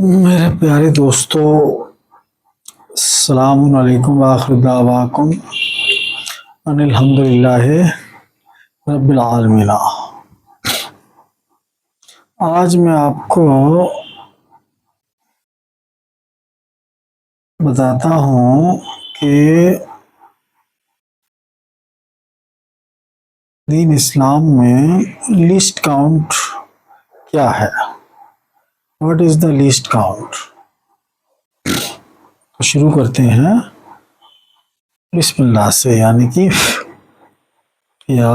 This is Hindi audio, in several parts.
मेरे प्यारे दोस्तों, अस्सलामुन अलैकुम व आखिर दावाकुम अनिल हम्दुलिल्लाहि रब्बिल आलमीन। आज मैं आपको बताता हूँ कि दीन इस्लाम में लीस्ट काउंट क्या है। What is the least count. तो शुरू करते हैं बिस्मिल्लाह से, यानी कि या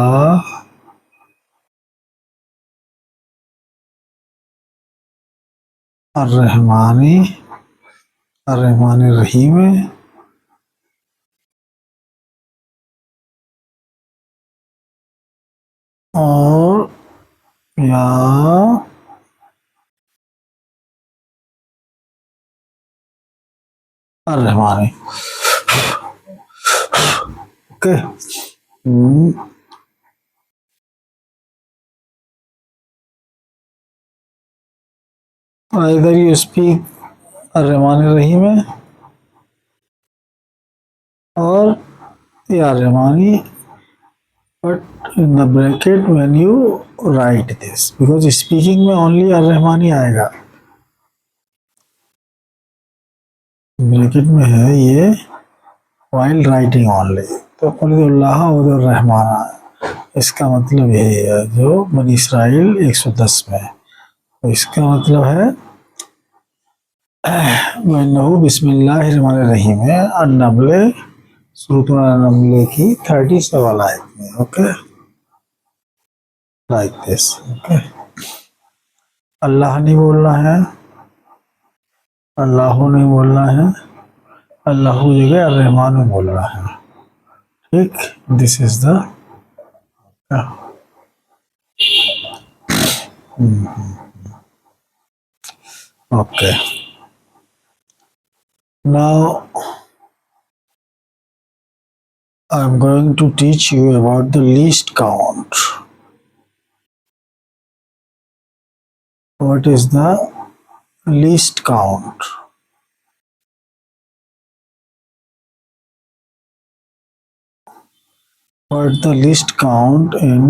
अर्रहमानी अर्रहमानिर रहीम और या अर्रहमानी। ओके। either you speak अर्रहमानिर रहीम और या अर्रहमानी, but in the bracket when you write this, because speaking में only अर्रहमानी आएगा, ब्रैकेट में है ये while writing only। तो कुल्लाह और रहमाना, इसका मतलब यही है जो बनी इसराइल 110 में। तो इसका मतलब है वन्नहु बिस्मिल्लाहिर्रहमानिर्रहीम है अन्नमले सूरह अन्नमले की 37 आयत में। Okay, like this. ओके, अल्लाह नहीं बोलना है, अल्लाह नहीं बोलना है, अल्लाह जगह अर्रहमान में बोलना है। ठीक, this is the okay. Now I'm going to teach you about the least count. What is the least count? What the least count in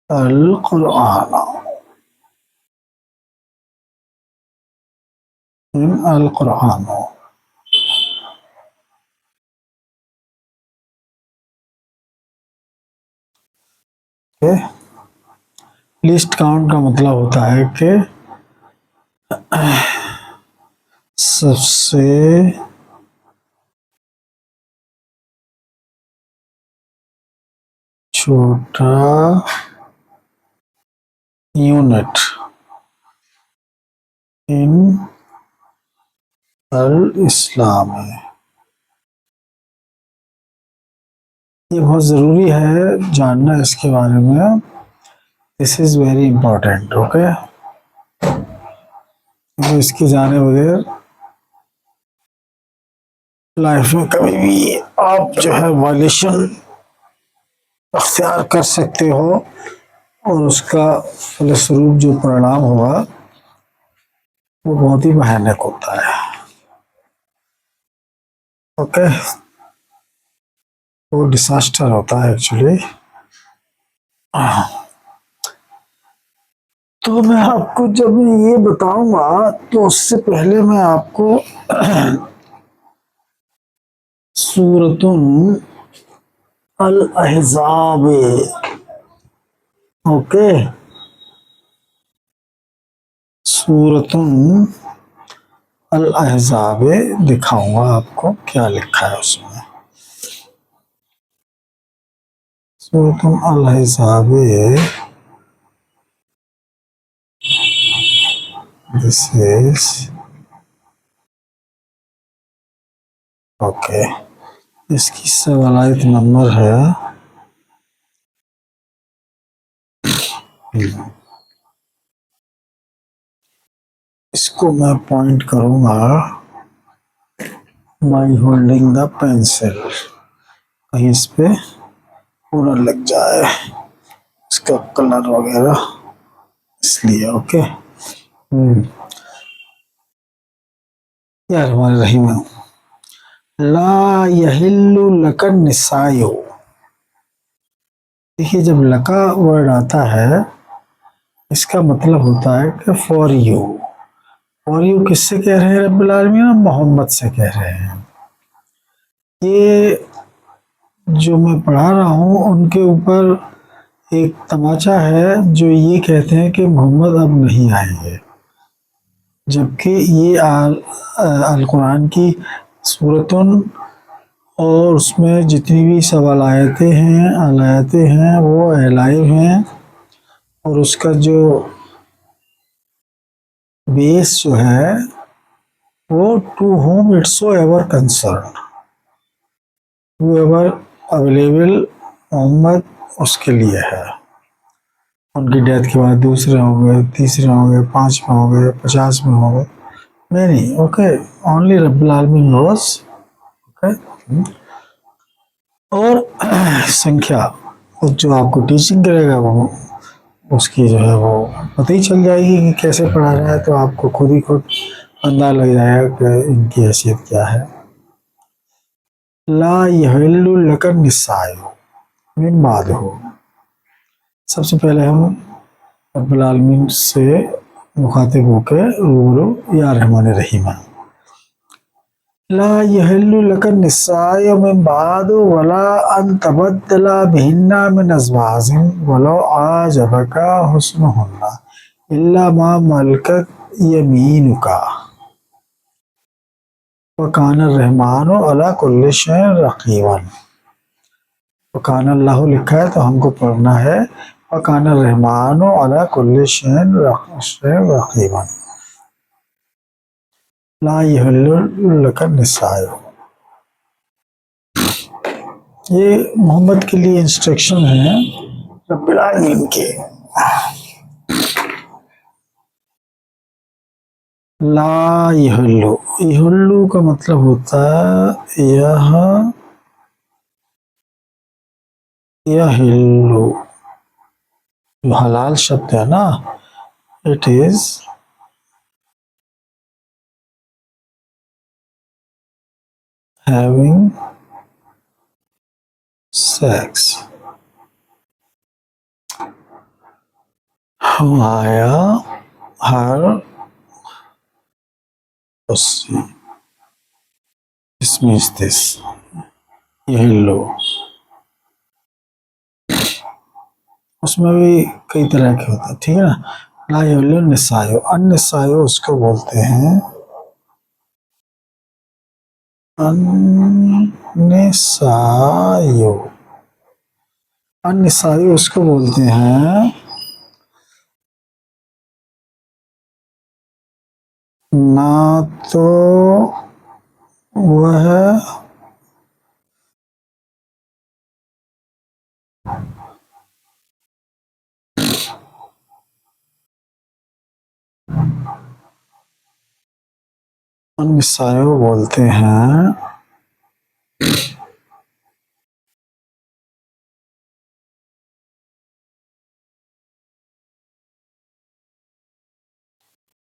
Al-Quran? In Al-Quran. Okay? Least count का मतलब होता है कि सबसे छोटा यूनिट इन अल इस्लाम है। ये बहुत ज़रूरी है जानना इसके बारे में। This is very important. Okay, तो इसके जाने बगैर लाइफ में कभी भी आप जो है वायलेशन अख्तियार कर सकते हो और उसका फलस्वरूप जो परिणाम होगा वो बहुत ही भयानक होता है। ओके, वो डिसास्टर होता है एक्चुअली। तो मैं आपको जब ये बताऊंगा तो उससे पहले मैं आपको सूरतुन अल अहज़ाब, ओके, सूरतुन अल अहज़ाब दिखाऊंगा आपको क्या लिखा है उसमें। सूरतुन अल अहज़ाब, दिस इज ओके। इसकी सवालायत नंबर है इसको मैं पॉइंट करूंगा बाई होल्डिंग द पेंसिल, कहीं इस पे पूरा लग जाए इसका कलर वगैरह, इसलिए। ओके, यार हमारे रहीम ला यहिल्लु लकन निसायो। देखिए जब लका वर्ड आता है इसका मतलब होता है कि फॉर यू। फॉर यू किससे कह रहे हैं रब्बुल आलमीन? मोहम्मद से कह रहे हैं। ये जो मैं पढ़ा रहा हूँ उनके ऊपर एक तमाचा है जो ये कहते हैं कि मोहम्मद अब नहीं आएंगे, जबकि ये अल कुरान की सूरतुन और उसमें जितनी भी सवाल आयतें हैं आयतें हैं वो लाइव हैं, और उसका जो बेस जो है वो to home it's so ever concern, ever available Mohammad उसके लिए है। उनकी डेथ के बाद दूसरे होंगे, तीसरे होंगे, 5 में होंगे, 50 में होंगे, नहीं। ओके, ओनली रब्बुल आलमीन नोस। ओके, और संख्या जो आपको टीचिंग करेगा वो उसकी जो है वो पता ही चल जाएगी कि कैसे पढ़ा रहा है, तो आपको खुद अंदाजा लग जाएगा कि इनकी हैसियत क्या है। ला यहिल्लु लकन निसायो मिन बाद हो। सबसे पहले हम रब्बुल आलमीन से मुखातिब होकर रूबरू या रहमान रहीम। ला यहिल्लु लकन निसायो मिन बाद वला अन तबद्दला बिहिन्ना मिन अज़वाजिन वलो आजबका हुस्नुहुन्ना इल्ला मा मलकत यमीनुका वकान रहमानो अला कुल्लि शैइन रकीबन। वकान अल्लाह लिखा है तो हमको पढ़ना है वकान रहमानो अला कुल्लि शैइन रकीबन। ला यहिल्लु लकन निसायो, ये मोहम्मद के लिए इंस्ट्रक्शन है रब्बिल आलमीन के। ला यहिल्लु, यहिल्लु का मतलब होता है यहिल्लु, जो हलाल शब्द है ना, इट इज हैविंग सेक्स। आया हर इसमें दिस यहिल्लु, उसमें भी कई तरह के होते हैं, ठीक है ना। ला यहिल्लु निसायो, अन्निसायो उसको बोलते हैं अन्निसायो, अन्निसायो उसको बोलते हैं ना तो वह अन्निसायो बोलते हैं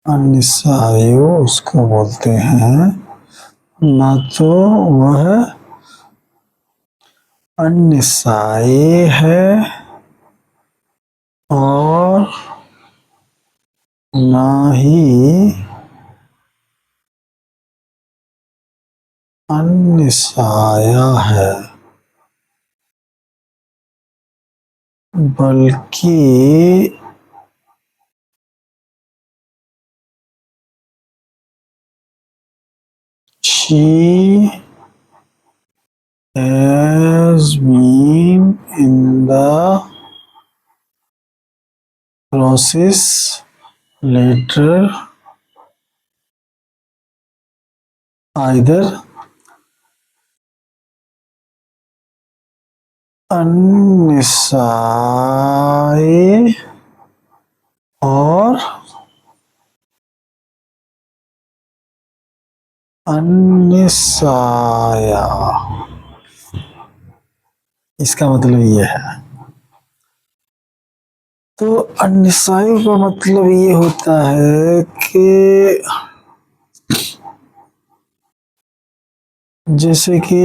अन्निसायो उसको बोलते हैं ना तो वह अन्निसाए है और ना ही अन्निसाया है, बल्कि she has been in the process later either अन्निसाए और अन्निसाया। इसका मतलब ये है तो अन्निसाई का मतलब ये होता है कि जैसे कि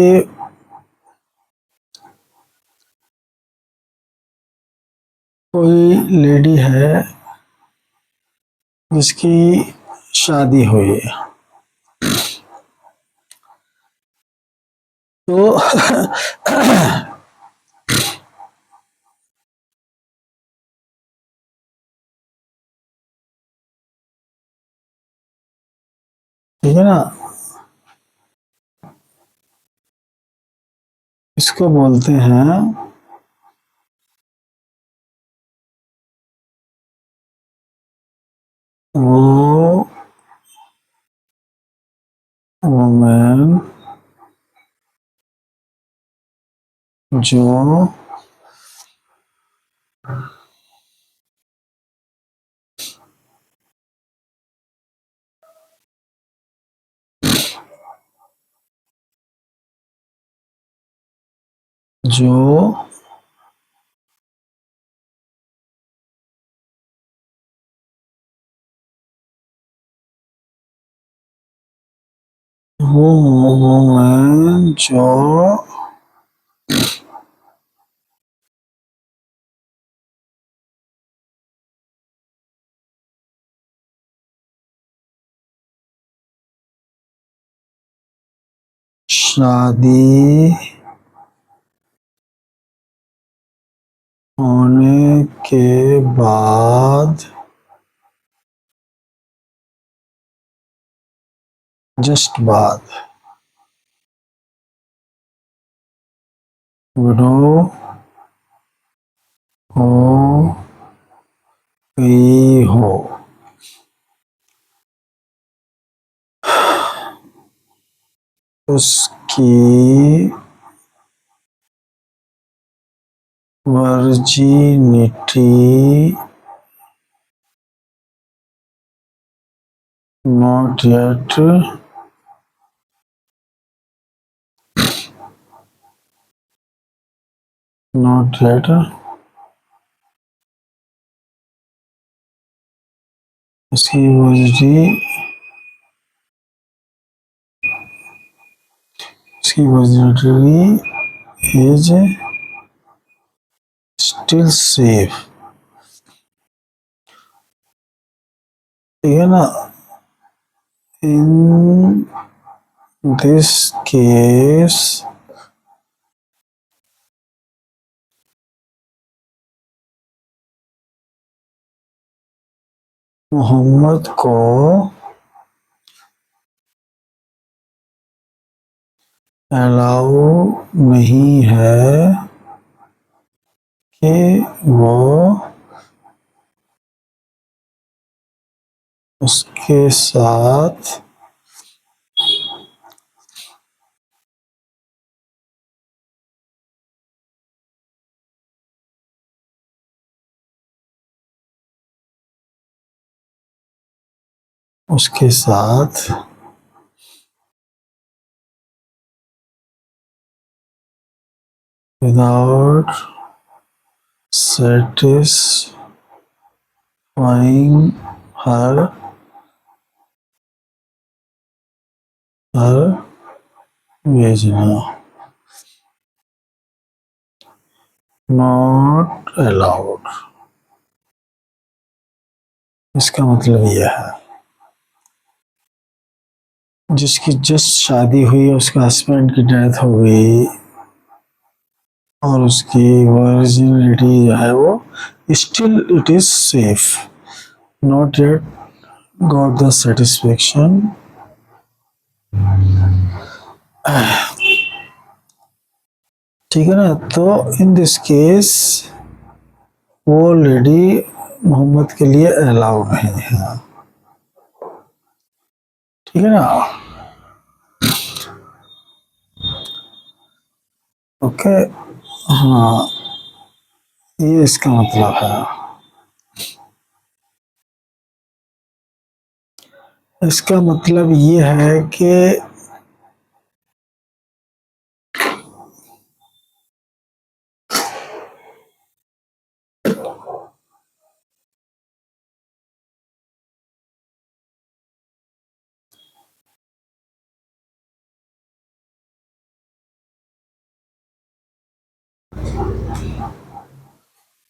कोई लेडी है जिसकी शादी हुई, तो ठीक है ना, इसको बोलते हैं वो वुमेन जो जो वो वुमेन जो शादी होने के बाद जस्ट बाद विडो हो गई हो, उसकी वर्जिनिटी नॉट येट उसकी वर्जिनिटी इज स्टिल सेफ, ठीक है ना। इन दिस केस मोहम्मद को अलाउ नहीं है कि वो उसके साथ उसके साथ विदाउट सेटिस्फाइंग हर हर भेजना, नॉट अलाउड। इसका मतलब यह है जिसकी जस्ट शादी हुई, उसका हस्बैंड की डेथ हो गई और उसकी वर्जिनिटी जो है वो still it is safe, not yet got the satisfaction, ठीक है ना। तो इन दिस केस वो लेडी मोहम्मद के लिए अलाउ नहीं है, ठीक है ना। ओके, हाँ, ये इसका मतलब है। इसका मतलब ये है कि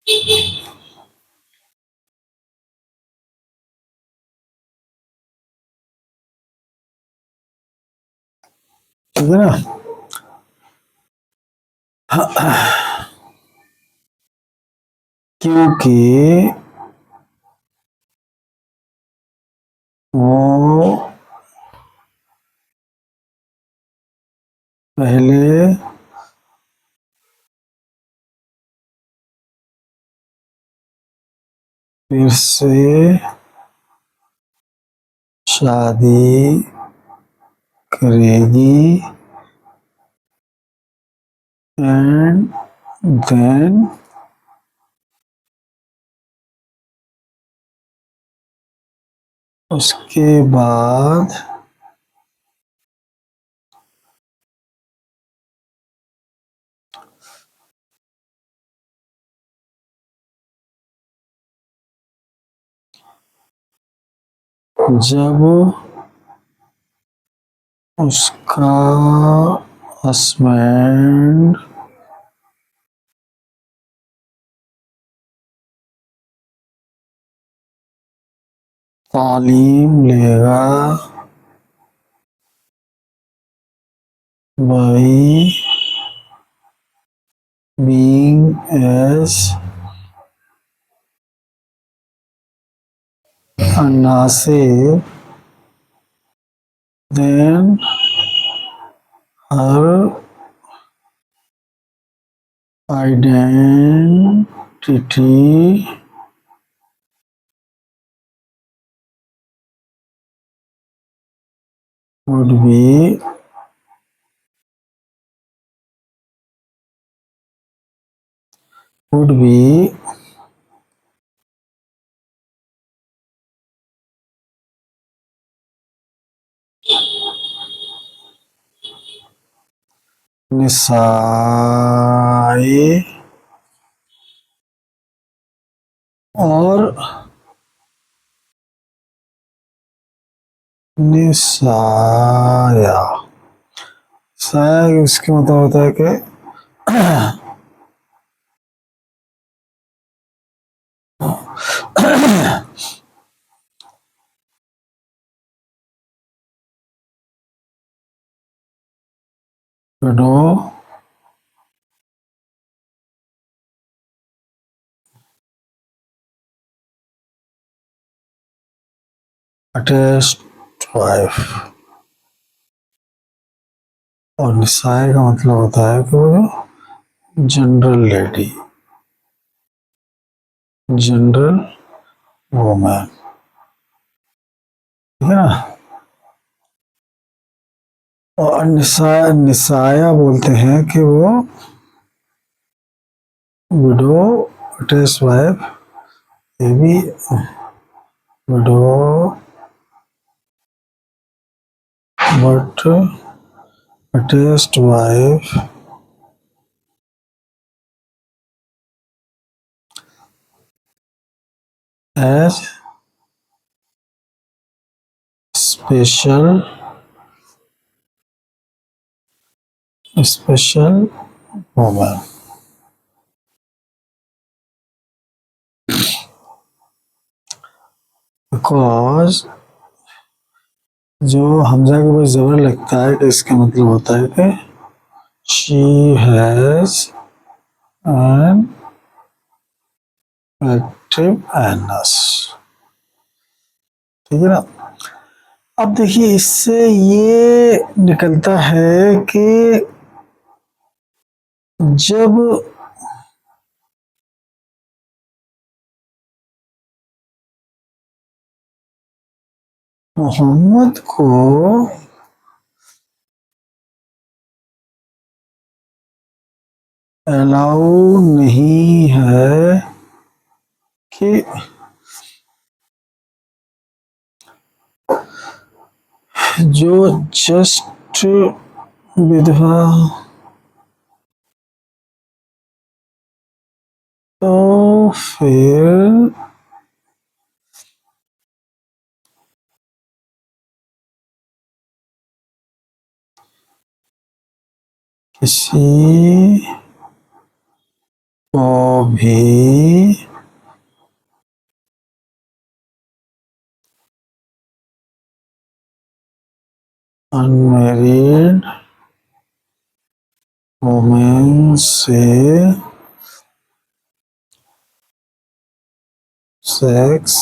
ठीक है ना। क्योंकि वो पहले फिर से शादी करेगी एंड देन उसके बाद जब उसका हस्बैंड तालीम लेगा by being as Nasir, then her identity would be would be निसाए और निसाया। साया इसके मतलब होता है कि विडो अटैच्ड वाइफ। और निसाए का मतलब होता है कि वो जनरल लेडी, जनरल वुमेन, ठीक है ना। और निसाया बोलते हैं कि वो विडो अटैच्ड वाइफ, ये भी widow but attached wife as special women. Because जो हमजा के ऊपर जबर लगता है कि इसका मतलब होता है कि she has an active anus, ठीक है ना। अब देखिए इससे ये निकलता है कि जब मोहम्मद को अलाउ नहीं है कि जो जस्ट विधवा तो फिर किसी को भी अनमैरिड वुमेन से सेक्स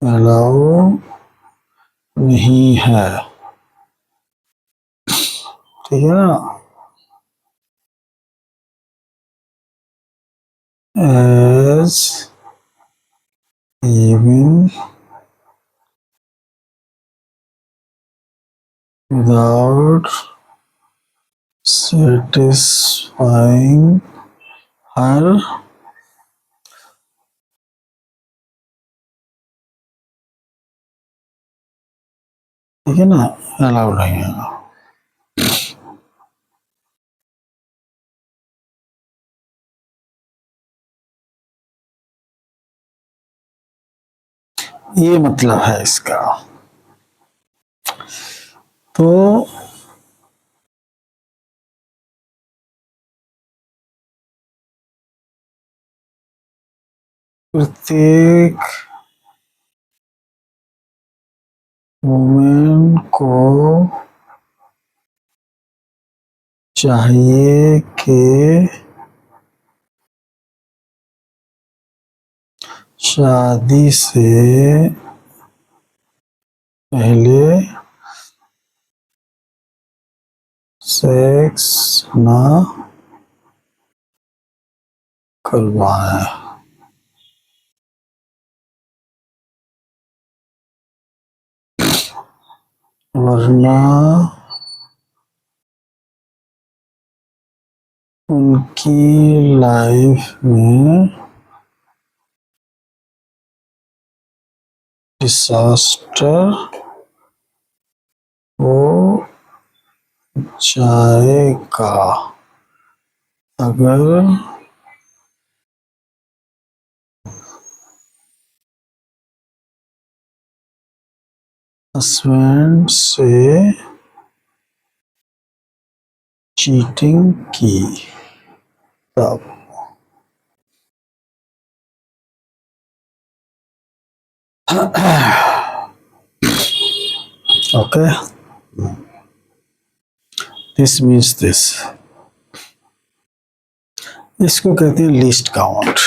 अलाउ नहीं है, ठीक है ना। एज इवन विदाउट सेटिस्फाइंग हर ठीक है ना, अलाउड नहीं है। ये मतलब है इसका। तो प्रत्येक वुमेन को चाहिए कि शादी से पहले सेक्स ना करवाएं, वरना उनकी लाइफ में डिसास्टर हो जाएगा। अगर हस्बैंड से चीटिंग की तब। Okay, this means this. इसको कहते हैं लीस्ट काउंट,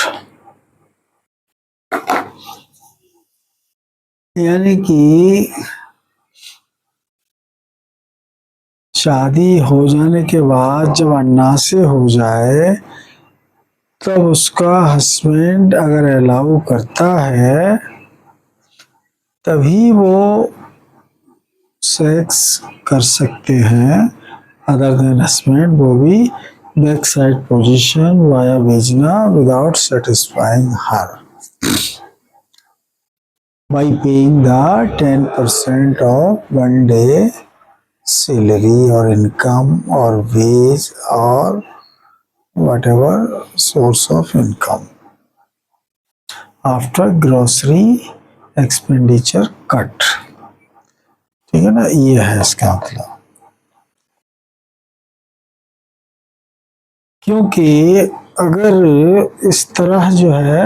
यानी कि शादी हो जाने के बाद जब अन्ना से हो जाए तब उसका हस्बैंड अगर अलाउ करता है तभी वो सेक्स कर सकते हैं। अदर देन हस्बैंड वो भी बैक साइड पोजीशन वाया भेजना without satisfying her by paying the 10% of one day salary or income or wage or whatever source of income after grocery expenditure cut, ठीक है ना। ये है इसका मतलब। क्योंकि अगर इस तरह जो है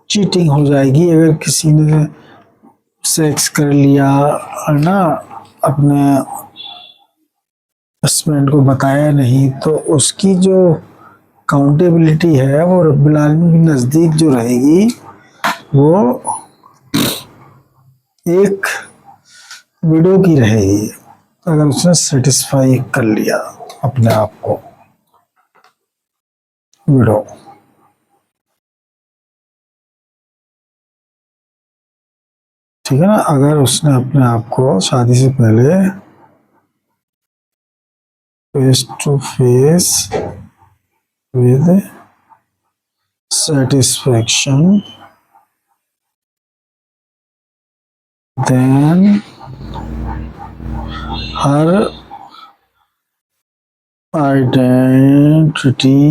चीटिंग हो जाएगी, अगर किसी ने सेक्स कर लिया और ना अपने हस्बैंड को बताया नहीं, तो उसकी जो काउंटेबिलिटी है वो रब्बुल आलमीन के नज़दीक जो रहेगी वो एक विडो की रहेगी, अगर उसने सेटिस्फाई कर लिया अपने आप को। विडो, ठीक है ना। अगर उसने अपने आप को शादी से पहले face to face with satisfaction, then her identity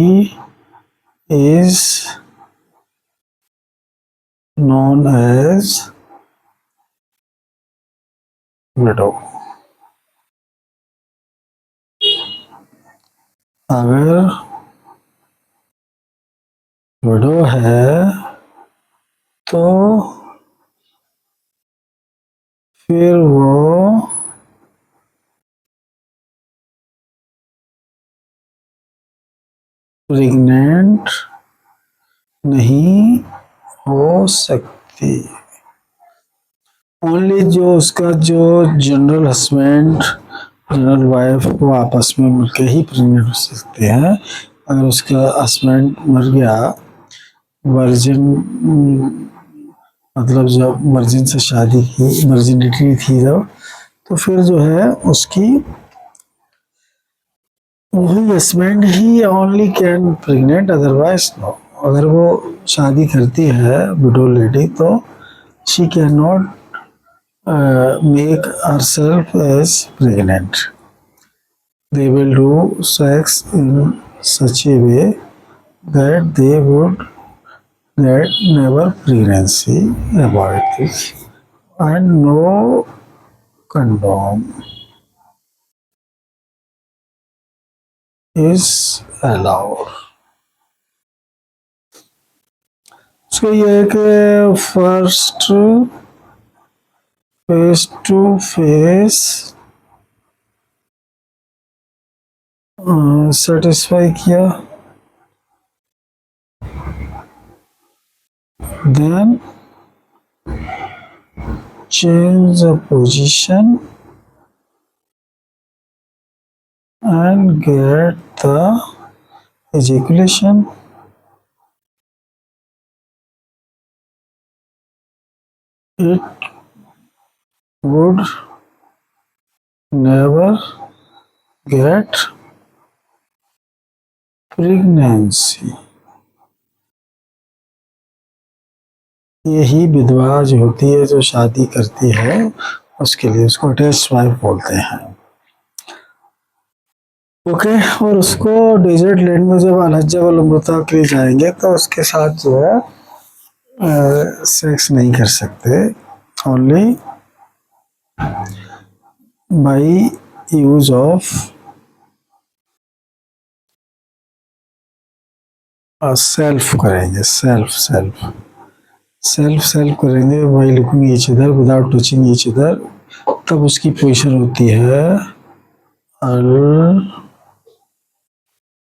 is known as widow. अगर विडो है तो फिर वो प्रेग्नेंट नहीं हो सकती। ओनली जो उसका जो जनरल हस्बैंड जनरल वाइफ वो आपस में मिलकर ही प्रेग्नेंट हो सकते हैं। अगर उसका हस्बैंड मर गया, वर्जिन मतलब जब वर्जिन से शादी की, वर्जिनिटी थी जब, तो फिर जो है उसकी वही हस्बैंड ही only can pregnant, otherwise no. अगर वो शादी करती है विडो लेडी तो she can not make herself as pregnant. They will do sex in such a way that they would get never pregnancy about this, and no condom is allowed. So ये है कि first face to face satisfy किया, then change the position and get the ejaculation. It would never get pregnancy. यही विधवा जो होती है, जो शादी करती है, उसके लिए उसको अटैच्ड वाइफ बोलते हैं। ओके। और उसको डेजर्ट लैंड में जब अलहज्जा वल उम्रता के लिए जाएंगे तो उसके साथ जो है सेक्स नहीं कर सकते, only by use of self करेंगे, सेल्फ करेंगे by looking each other without touching each other. तब उसकी पोजीशन होती है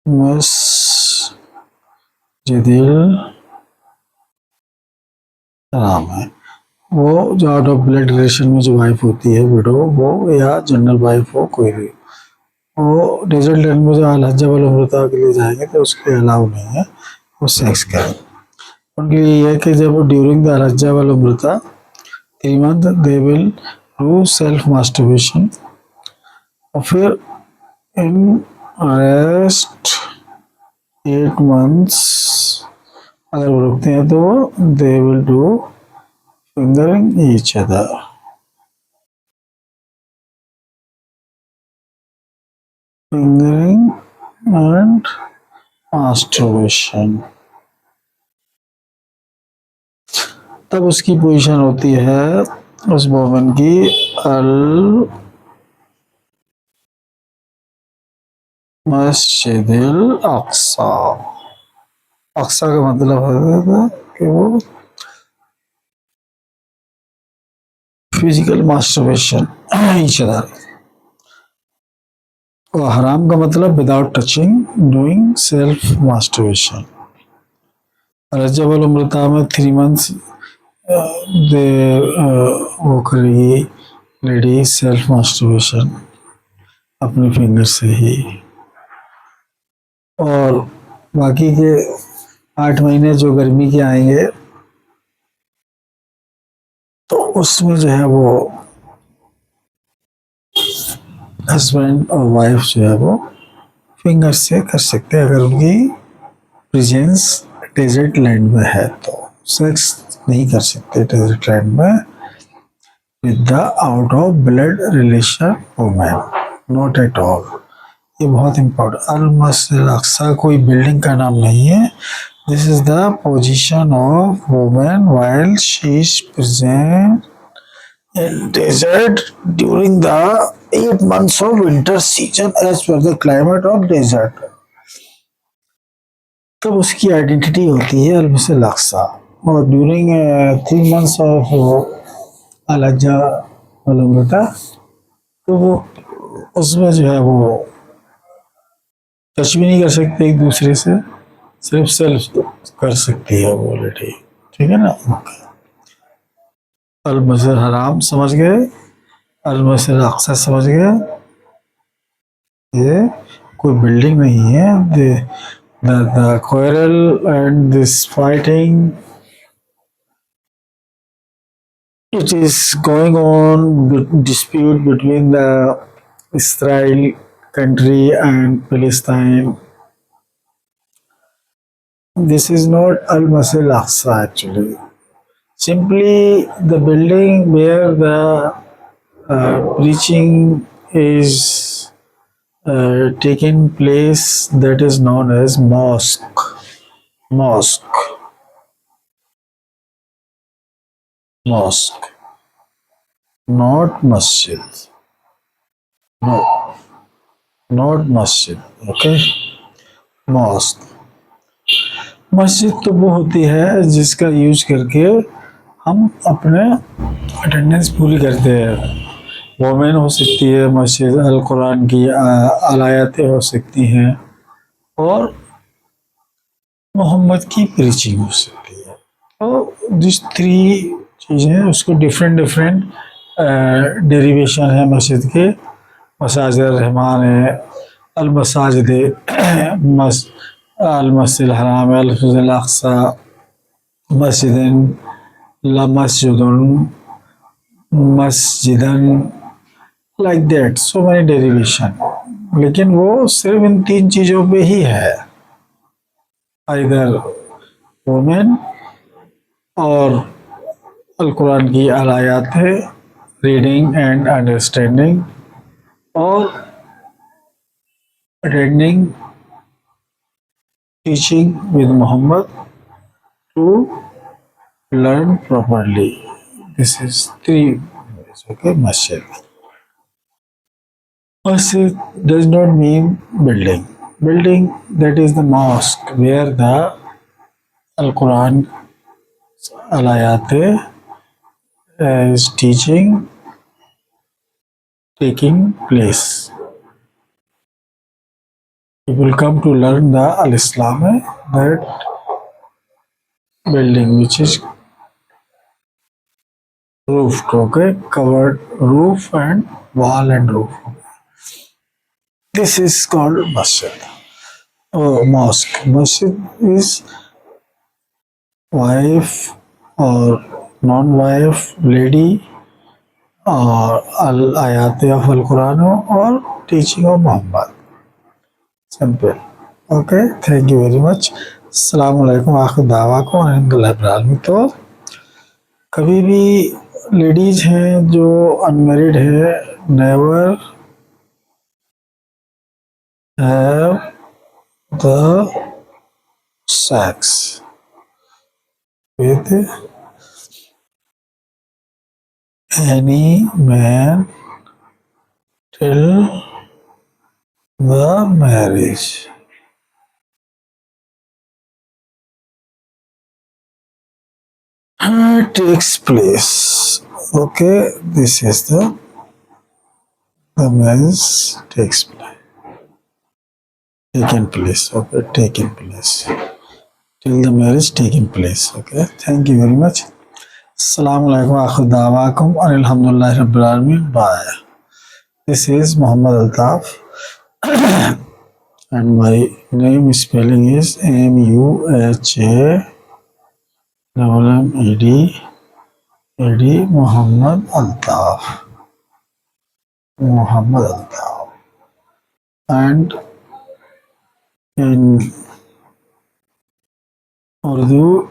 मस्जिदिल हराम है। वो जो आउट ऑफ ब्लड रिलेशन में जो वाइफ होती है विडो, वो या जनरल वाइफ हो कोई भी, वो डेजर्ट लैंड में जो अलहज्जा वल उम्रता के लिए जाएंगे तो उसके अलाउ नहीं है वो सेक्स करें। उनके लिए यह है कि जब ड्यूरिंग द अलहज्जा वल उम्रता 3 month they will do self masturbation, और फिर इन रेस्ट 8 months अगर वो रुकते हैं तो they will do fingering each other. Fingering and masturbation. तब उसकी पोजीशन होती है उस वुमन की अल मस्जिदिल अक्सा। अक्सा का मतलब है कि वो फिजिकल मास्टरबेशन ईच अदर, और हराम का मतलब without touching doing self masturbation. अलहज्जा वल उम्रता में 3 months दे वो करेगी लेडी सेल्फ मास्टरबेशन अपने फिंगर से ही, और बाकी के 8 महीने जो गर्मी के आएंगे तो उसमें जो है वो हस्बैंड और वाइफ जो है वो फिंगर से कर सकते हैं, अगर उनकी प्रेजेंस डेजर्ट लैंड में है तो। सेक्स नहीं कर सकते डेजर्ट लैंड में with the out of blood relation women, not at all. ये बहुत इंपॉर्टेंट। अल मस्जिद अक्सा कोई बिल्डिंग का नाम नहीं है। This is the position of women while she is present in desert during the 8 months of winter season as per the climate of desert। तब उसकी आइडेंटिटी होती है अल-मस्जिद अक्सा। और ड्यूरिंग 3 months ऑफ अलहज्जा वल उम्रता तो वो उसमें जो है वो टच भी नहीं कर सकते एक दूसरे से, सिर्फ सेल्फ कर सकती है वो ऑलरेडी। ठीक है ना। अल मस्जिद हराम समझ गए, अल मस्जिद अक्सा समझ गए। ये कोई बिल्डिंग नहीं है। The quarrel and this fighting, it is going on dispute between the Israel country and Palestine. This is not Al Masjid Al Aqsa actually. Simply the building where the preaching is taking place, that is known as mosque. Mosque. Mosque. Not masjid. No. Not masjid. Okay. Mosque. मस्जिद तो वो होती है जिसका यूज करके हम अपने अटेंडेंस पूरी करते हैं। वोमेन हो सकती है मस्जिद, अल कुरान की आयतें हो सकती हैं, और मोहम्मद की प्रीचिंग हो सकती है। तो जिस थ्री चीज़ें उसको डिफरेंट डिफरेंट डेरिवेशन है मस्जिद के। मसाजिद रहमान है, अल मसाजिद अल मस्जिद हराम, अल मस्जिद अक्सा, मस्जिदन, ला मस्जिदन, मस्जिदन, like that, so many derivation. लेकिन वो सिर्फ इन तीन चीज़ों पे ही है, इधर वोमेन और अल कुरान की आयात है, रीडिंग एंड अंडरस्टैंडिंग, और attending teaching with Muhammad to learn properly. This is three ways. Okay, masjid. Masjid does not mean building. Building, that is the mosque where the Al Quran alayat is teaching taking place. People come to learn the Al Islam, that building which is roofed, okay, covered roof and wall and roof. This is called masjid or mosque. Masjid is wife or non-wife, lady, or ayat of Al Quran, or teaching of Muhammad. Simple. Okay, thank you very much. अस्सलाम वालेकुम, आखिर दावा को अलहम्दुलिल्लाह। तो कभी भी लेडीज हैं जो अनमेरिड है, never have the sex with any man till the marriage. Takes place. Okay, this is the marriage takes place. Taken place. Okay, taken place. Till the marriage taken place. Okay, thank you very much. Assalamu alaikum, akhir da'wakum, alhamdulillah rabbil alamin. Bye. This is Muhammad Altaf, and my name spelling is MUHAMMED, Muhammad Altaf. Muhammad Altaf. And in Urdu,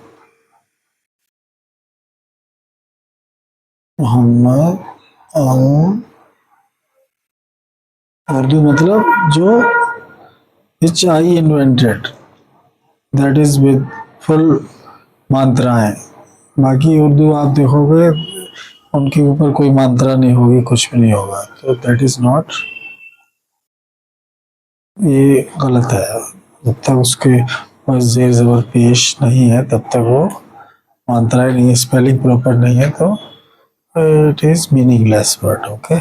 Mohammad Urdu मतलब जो which I invented, that is with full मात्राएं। बाकी उर्दू आप देखोगे उनके ऊपर कोई मात्रा नहीं होगी, कुछ भी नहीं होगा, तो दैट इज नॉट, ये गलत है। जब तक उसके पास जेर ज़बर पेश नहीं है तब तक वो मात्राएं नहीं है, स्पेलिंग प्रॉपर नहीं है, तो it is meaningless word. Okay,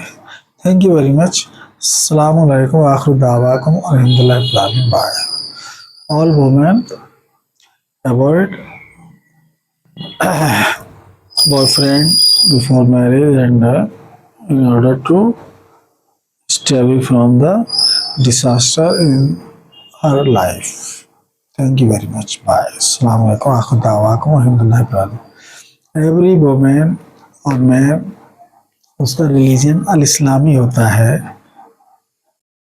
thank you very much. Assalamu alaikum wa akhiru da'wakum alhamdulillahi rabbil alamin. Bye. All women avoid boyfriend before marriage and in order to stay away from the disaster in her life. Thank you very much. Bye. Assalamu alaikum wa akhiru da'wakum alhamdulillahi rabbil alamin. Every woman और man उसका रिलीजन अल इस्लामी होता है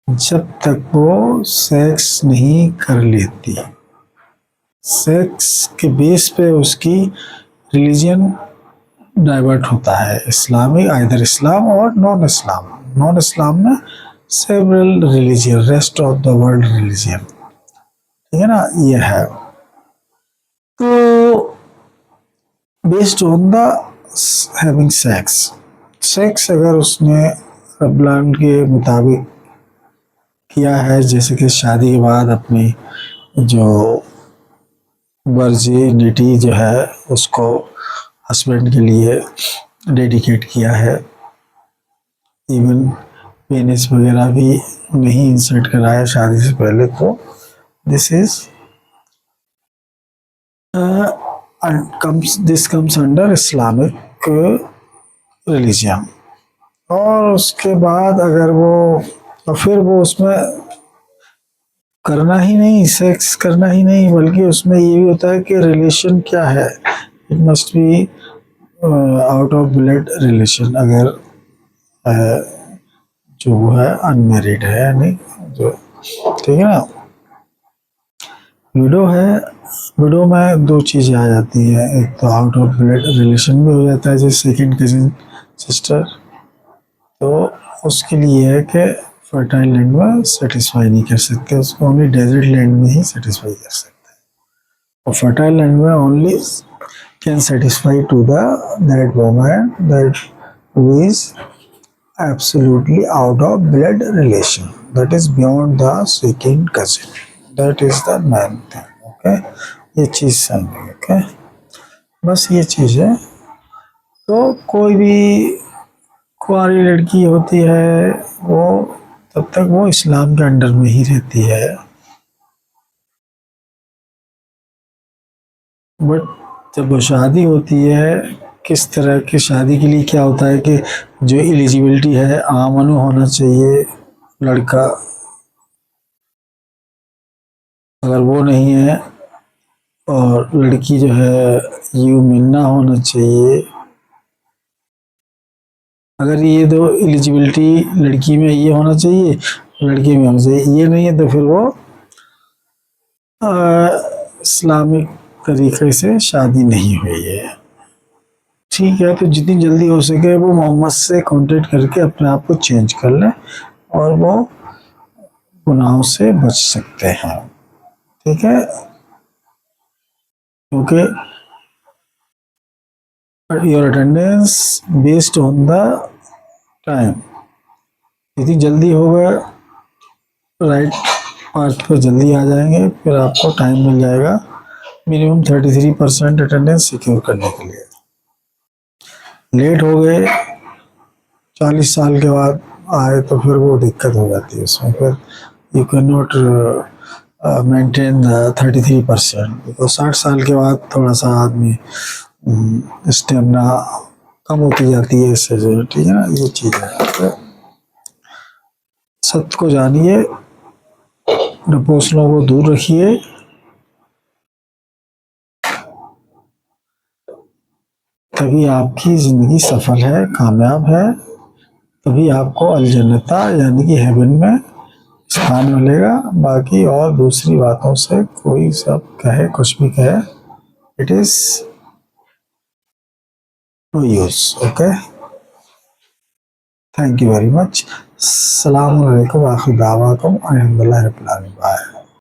जब तक वो सेक्स नहीं कर लेती। सेक्स के बेस पे उसकी रिलीजन डाइवर्ट होता है, इस्लामी आइदर इस्लाम और नॉन इस्लाम। नॉन इस्लाम में several religion, rest of the world religion, ठीक है ना, ये है। तो based on the having sex, sex अगर उसने रब्बान के मुताबिक किया है, जैसे कि शादी के बाद अपनी जो वर्जिनिटी जो है उसको हस्बैंड के लिए डेडिकेट किया है, इवन पेनिस वगैरह भी नहीं इंसर्ट कराया शादी से पहले, तो this comes under Islamic religion. और उसके बाद अगर वो फिर वो उसमें करना ही नहीं, सेक्स करना ही नहीं, बल्कि उसमें ये भी होता है कि रिलेशन क्या है, it must be out of blood relation. अगर जो वो है अनमेरिड है, यानी जो, ठीक है ना, विडो है, विडो में दो चीज़ें आ जाती हैं, एक तो आउट ऑफ ब्लड रिलेशन भी हो जाता है, जैसे सेकेंड कजिन सिस्टर, तो उसके लिए है कि फर्टाइल लैंड में सेटिस्फाई नहीं कर सकते, उसको ओनली डेजर्ट लैंड में ही सेटिस्फाई कर सकते हैं, और फर्टाइल लैंड में only can satisfy to the that woman that who is absolutely out of blood relation, that is beyond the second cousin, that is the main thing. Okay, ये चीज़ समझिए। ओके, बस ये चीज़ है। तो कोई भी कुंवारी लड़की होती है वो तब तक वो इस्लाम के अंडर में ही रहती है, बट जब वो शादी होती है, किस तरह की शादी के लिए क्या होता है कि जो एलिजिबिलिटी है, आमनु होना चाहिए लड़का, अगर वो नहीं है, और लड़की जो है यू मिन्ना होना चाहिए। अगर ये दो एलिजिबिलिटी लड़की में ये होना चाहिए, लड़के में होना चाहिए, ये नहीं है, तो फिर वो इस्लामिक तरीके से शादी नहीं हुई है। ठीक है, तो जितनी जल्दी हो सके वो मोहम्मद से कांटेक्ट करके अपने आप को चेंज कर लें और वो गुनाहों से बच सकते हैं। ठीक है, क्योंकि your attendance based on the time, जितनी जल्दी होगा राइट पार्ट पर जल्दी आ जाएंगे, फिर आपको टाइम मिल जाएगा मिनिमम 33% अटेंडेंस सिक्योर करने के लिए। लेट हो गए 40 साल के बाद आए तो फिर वो दिक्कत हो जाती है उसमें, फिर you can not maintain the 33%, because 60 साल के बाद थोड़ा सा आदमी स्टेमिना कम होती जाती है इससे जो, ठीक है ना, ये चीज़ है। तो सत्य को जानिए, डपोसलों को दूर रखिए, तभी आपकी ज़िंदगी सफल है, कामयाब है, तभी आपको अलजन्नता यानी कि हेवन में स्थान मिलेगा। बाकी और दूसरी बातों से कोई सब कहे, कुछ भी कहे, it is no use. Okay, thank you very much. अस्सलाम वालेकुम, आखिर दावाकुम अल्हम्दुलिल्लाह रब्बिल आलमीन।